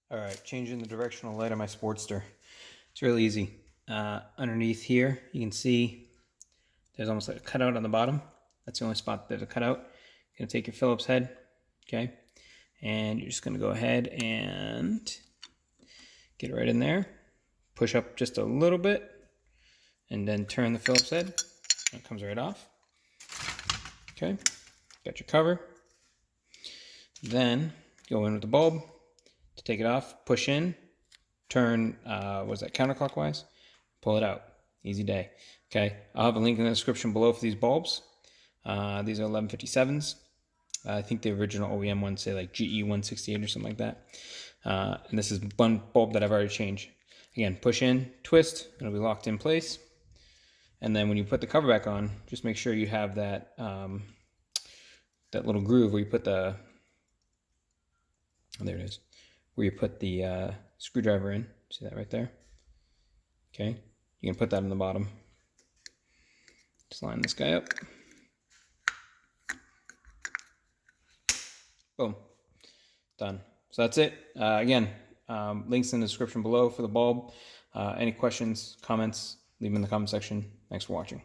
All right, changing the directional light on my Sportster. It's really easy. Underneath here, you can see there's almost like a cutout on the bottom. That's the only spot there's a cutout. You're gonna take your Phillips head, okay? And you're just gonna go ahead and get it right in there. Push up just a little bit, and then turn the Phillips head. It comes right off. Okay, got your cover. Then go in with the bulb. To take it off, push in, turn, counterclockwise? Pull it out. Easy day. Okay, I'll have a link in the description below for these bulbs. These are 1157s. I think the original OEM ones say like GE 168 or something like that. And this is one bulb that I've already changed. Again, push in, twist, it'll be locked in place. And then when you put the cover back on, just make sure you have that that little groove where you put the, oh, there it is, where you put the screwdriver in. See that right there? Okay, you can put that on the bottom. Just line this guy up. Boom, done. So that's it. Again, links in the description below for the bulb. Any questions, comments, leave them in the comment section. Thanks for watching.